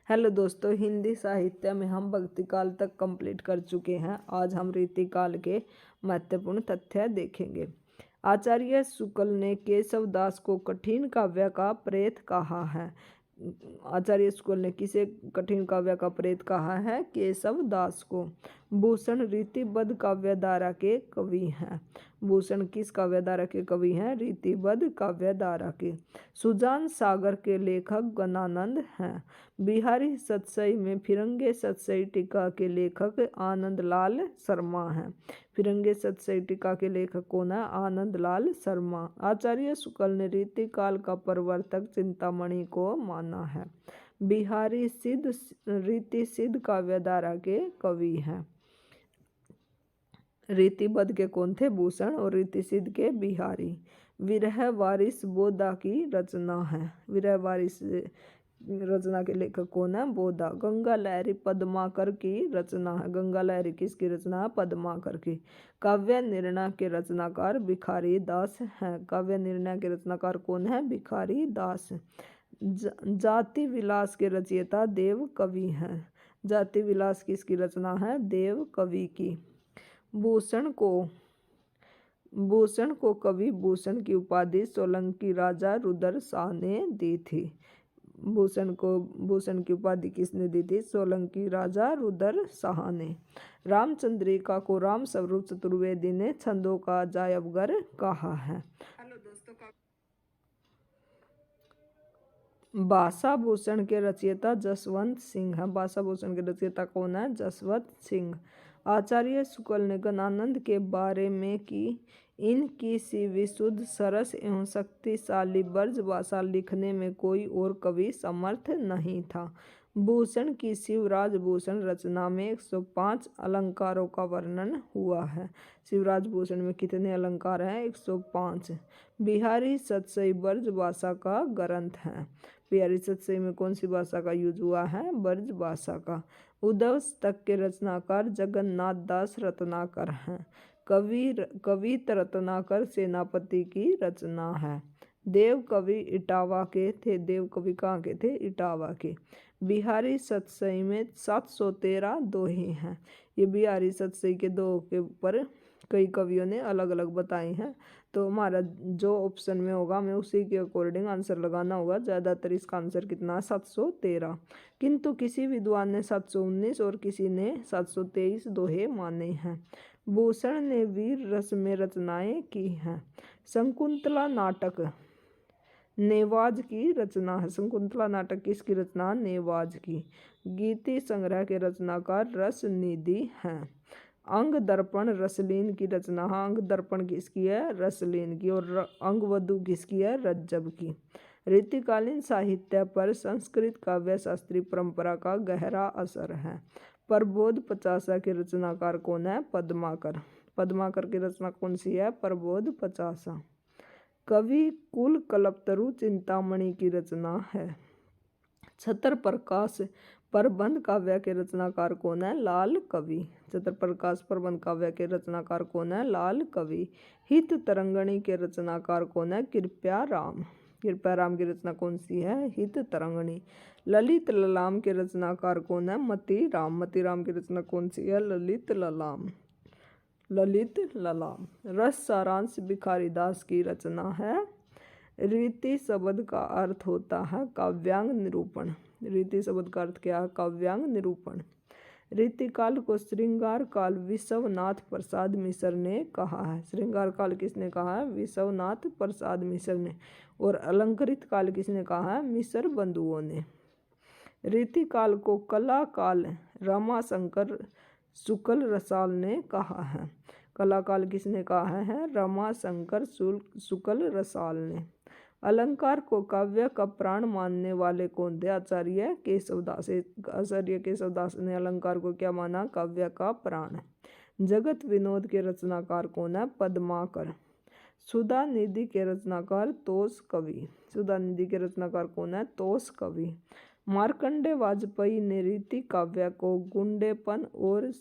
Hello दोस्तों, हिंदी साहित्य में हम भक्ति काल तक कंप्लीट कर चुके हैं। आज हम रीति काल के महत्वपूर्ण तथ्य देखेंगे। आचार्य शुक्ल ने केशव दास को कठिन काव्य का प्रेत कहा है। आचार्य शुक्ल ने किसे कठिन काव्य का प्रेत कहा है? केशव दास को। भूषण रीतिबद्ध काव्यधारा के कवि हैं। भूषण किस काव्यधारा के कवि हैं? रीतिबद्ध काव्यधारा के। सुजान सागर के लेखक गणानंद हैं। बिहारी सतसई में फिरंगे सतसई टीका के लेखक आनंदलाल शर्मा हैं। फिरंगे सतसई टीका के लेखक कौन है? आनंदलाल शर्मा। आचार्य शुक्ल ने रीति काल का प्रवर्तक चिंतामणि को माना है। बिहारी सिद्ध रीति सिद्ध काव्यधारा के कवि हैं। रीतिबद्ध के कौन थे? भूषण। और रीति सिद्ध के बिहारी। विरह वारिस बोधा की रचना है। विरह वारिस रचना के लेखक कौन है? बोधा। गंगा लहरी पद्माकर की रचना है। गंगा लहरी किसकी रचना है? पद्माकर की। काव्य निर्णय के रचनाकार भिखारी दास हैं। काव्य निर्णय के रचनाकार कौन है? भिखारी दास। जाति विलास के रचयिता देव कवि हैं। जाति विलास किसकी रचना है? देव कवि की। भूषण को कवि भूषण की उपाधि सोलंकी राजा रुद्र शाह ने दी थी। भूषण की उपाधि किसने दी थी? सोलंकी राजा रुद्र शाह ने। रामचंद्रिका को राम स्वरूप चतुर्वेदी ने छंदों का अजायबगर कहा है। हेलो दोस्तों, भाषा भूषण के रचयिता जसवंत सिंह है। भाषा भूषण के रचयिता कौन है? जसवंत सिंह। आचार्य शुक्ल ने गणानंद के बारे में कि इनकी सी विशुद्ध सरस एवं शक्तिशाली ब्रज भाषा लिखने में कोई और कवि समर्थ नहीं था। भूषण की शिवराज भूषण रचना में 105 अलंकारों का वर्णन हुआ है। शिवराज भूषण में कितने अलंकार हैं? 105। बिहारी सतसई ब्रज भाषा का ग्रंथ है। बिहारी सतसई में कौन सी भाषा का यूज हुआ है? ब्रज भाषा का। उद्धव तक के रचनाकार जगन्नाथ दास रत्नाकर हैं। कवित रत्नाकर सेनापति की रचना है। देव कवि इटावा के थे। देव कवि कहाँ के थे? इटावा के। बिहारी सतसई में 713 दोहे हैं। ये बिहारी सतसई के दोहे के ऊपर कई कवियों ने अलग अलग बताए हैं। तो हमारा जो ऑप्शन में होगा हमें उसी के अकॉर्डिंग आंसर लगाना होगा। ज़्यादातर इसका आंसर कितना है? 713। किंतु किसी विद्वान ने 719 और किसी ने 723 दोहे माने हैं। भूषण ने वीर रस में रचनाएं की हैं। शकुंतला नाटक नेवाज की रचना है। शकुंतला नाटक किसकी रचना? नेवाज की। गीति संग्रह के रचनाकार रसनिधि हैं। अंग दर्पण रसलीन की रचना। अंग दर्पण किसकी है? रसलीन की। और अंगवधु किसकी है? रज्जब की। रीतिकालीन साहित्य पर संस्कृत काव्य शास्त्रीय परंपरा का गहरा असर है। प्रबोध पचासा के रचनाकार कौन है? पद्माकर। पद्माकर की रचना कौन सी है? प्रबोध पचासा। कवि कुल कल्पतरु चिंतामणि की रचना है। छत्र प्रकाश प्रबंध काव्य के रचनाकार कौन है? लाल कवि। छत्र प्रकाश प्रबंध काव्य के रचनाकार कौन है? लाल कवि। हित तरंगणी के रचनाकार कौन है? कृपया राम। कृपया राम की रचना कौन सी है? हित तरंगणी। ललित ललाम के रचनाकार कौन है? मति राम। मति राम की रचना कौन सी है? ललित ललाम। ललित ललाम। रस सारांश भिखारी दास की रचना है। रीति शब्द का अर्थ होता है काव्यांग निरूपण। रीति शब्द का अर्थ क्या है? काव्यांग निरूपण। रीतिकाल को श्रृंगार काल विश्वनाथ प्रसाद मिश्र ने कहा है। श्रृंगार काल किसने कहा है? विश्वनाथ प्रसाद मिश्र ने। और अलंकृत काल किसने कहा है? मिश्र बंधुओं ने। रीतिकाल को कला काल रमाशंकर शुक्ल रसाल ने कहा है। कला काल किसने कहा है? रमाशंकर शुक्ल रसाल ने। अलंकार को काव्य का प्राण मानने वाले कौन थे? आचार्य केशवदास। आचार्य केशवदास ने अलंकार को क्या माना? काव्य का प्राण। जगत विनोद के रचनाकार कौन है? पद्माकर। सुधा निधि के रचनाकार तोष कवि। सुधा निधि के रचनाकार कौन है? तोष कवि। मार्कंडेय वाजपेयी ने रीति काव्य को गुंडेपन और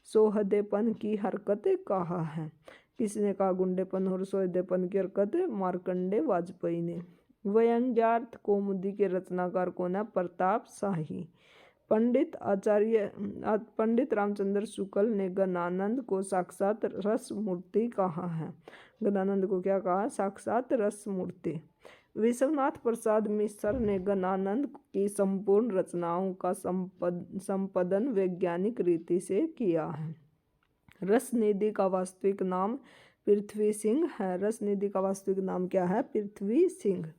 सोहदेपन की हरकत कहा है। किसने कहा गुंडेपन और सोहदेपन की हरकत? मार्कंडेय वाजपेयी ने। व्यंग्यार्थ कौमुदी के रचनाकार कौन है? प्रताप शाही। पंडित रामचंद्र शुक्ल ने गणानंद को साक्षात रस मूर्ति कहा है। गणानंद को क्या कहा? साक्षात रस मूर्ति। विश्वनाथ प्रसाद मिश्र ने गणानंद की संपूर्ण रचनाओं का संपादन वैज्ञानिक रीति से किया है। रसनिधि का वास्तविक नाम पृथ्वी सिंह है। रसनिधि का वास्तविक नाम क्या है? पृथ्वी सिंह।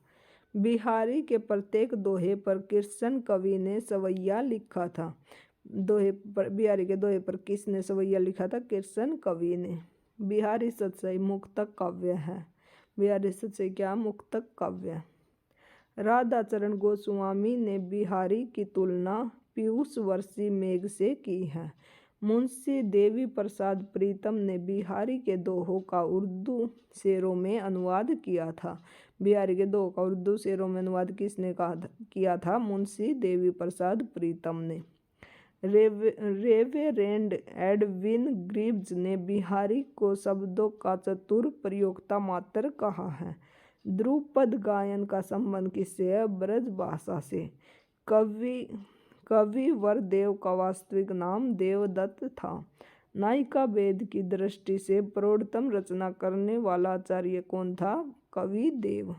बिहारी के प्रत्येक दोहे पर कृष्ण कवि ने सवैया लिखा था। बिहारी के दोहे पर किसने सवैया लिखा था? कृष्ण कवि ने। बिहारी सतसई मुक्तक काव्य है। बिहारी सतसई क्या? मुक्तक काव्य। राधाचरण गोस्वामी ने बिहारी की तुलना पीयूष वर्षी मेघ से की है। मुंशी देवी प्रसाद प्रीतम ने बिहारी के दोहों का उर्दू शेरों में अनुवाद किया था। बिहारी के दोहों का उर्दू शेरों में अनुवाद किसने किया था? मुंशी देवी प्रसाद प्रीतम ने। रेवेरेंड एडविन ग्रीव्स ने बिहारी को शब्दों का चतुर प्रयोक्ता मात्र कहा है। ध्रुपद गायन का संबंध किससे है? ब्रज भाषा से। कवि वरदेव का वास्तविक नाम देवदत्त था। नायिका वेद की दृष्टि से प्रौढ़तम रचना करने वाला आचार्य कौन था? कवि देव।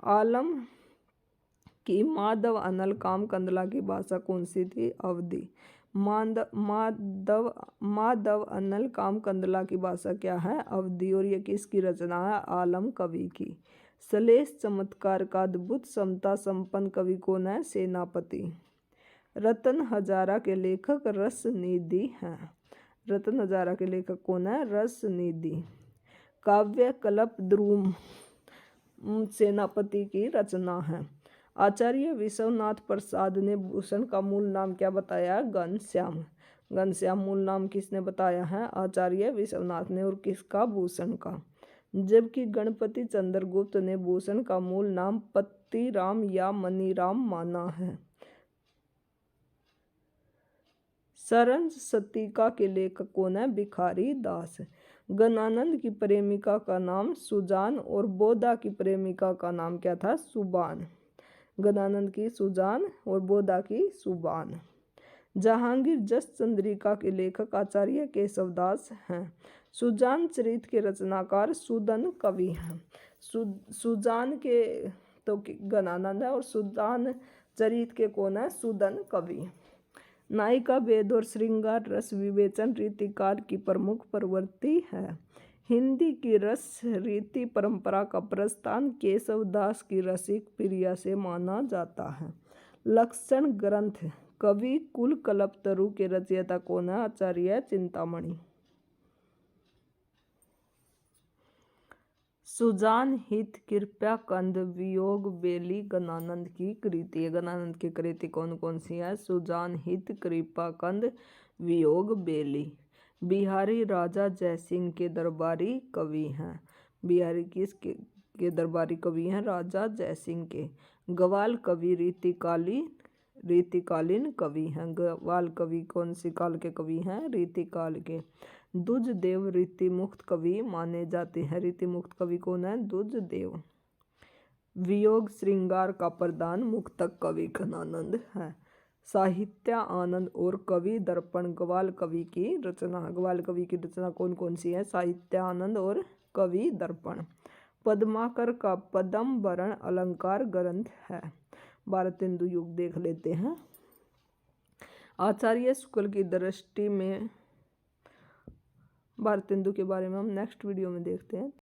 आलम की माधव अनल काम कंदला की भाषा कौन सी थी? अवधी। माधव अनल काम कंदला की भाषा क्या है? अवधी। और ये किसकी रचना है? आलम कवि की। श्लेष चमत्कार का अद्भुत क्षमता संपन्न कवि कौन है? सेनापति। रतन हजारा के लेखक रसनिधि हैं। रतन हजारा के लेखक कौन है? रसनिधि। काव्य कल्प ध्रुव सेनापति की रचना है। आचार्य विश्वनाथ प्रसाद ने भूषण का मूल नाम क्या बताया? घनश्याम। घनश्याम मूल नाम किसने बताया है? आचार्य विश्वनाथ ने। और किसका? भूषण का। जबकि गणपति चंद्रगुप्त ने भूषण का मूल नाम पत्तीराम या मनीराम माना है। सरंज शतीका के लेखक कौन है? भिखारी दास। गणानंद की प्रेमिका का नाम सुजान और बोधा की प्रेमिका का नाम क्या था? सुबान। गणानंद की सुजान और बोधा की सुबान। जहांगीर जस चंद्रिका के लेखक आचार्य केशवदास हैं। सुजान चरित के रचनाकार सुदन कवि हैं। सुजान के तो गणानंद है और सुजान चरित के कौन है? सुदन कवि। नायिका वेद और श्रृंगार रस विवेचन रीतिकाल की प्रमुख प्रवृत्ति है। हिंदी की रस रीति परंपरा का प्रस्थान केशवदास की रसिक प्रिया से माना जाता है। लक्षण ग्रंथ कवि कुल कल्पतरु के रचयिता कौन है? आचार्य चिंतामणि। सुजान हित कृपया कंद वियोग बेली गणानंद की कृति है। गणानंद की कृति कौन कौन सी है? सुजान हित कृपा कंद वियोग बेली। बिहारी राजा जयसिंह के दरबारी कवि हैं। बिहारी किसके दरबारी कवि हैं? राजा जयसिंह के। गवाल कवि रीतिकालीन कवि हैं। गवाल कवि कौन सी काल के कवि हैं? रीतिकाल के। दुजदेव रीतिमुक्त कवि माने जाते हैं। रीतिमुक्त कवि कौन है? दुजदेव। वियोग श्रृंगार का प्रधान मुक्तक कवि घनानंद है। साहित्य आनंद और कवि दर्पण ग्वाल कवि की रचना। ग्वाल कवि की रचना कौन कौन सी है? साहित्य आनंद और कवि दर्पण। पद्माकर का पद्मभरण अलंकार ग्रंथ है। भारतेंदु युग देख लेते हैं। आचार्य शुक्ल की दृष्टि में भारतेंदु के बारे में हम नेक्स्ट वीडियो में देखते हैं।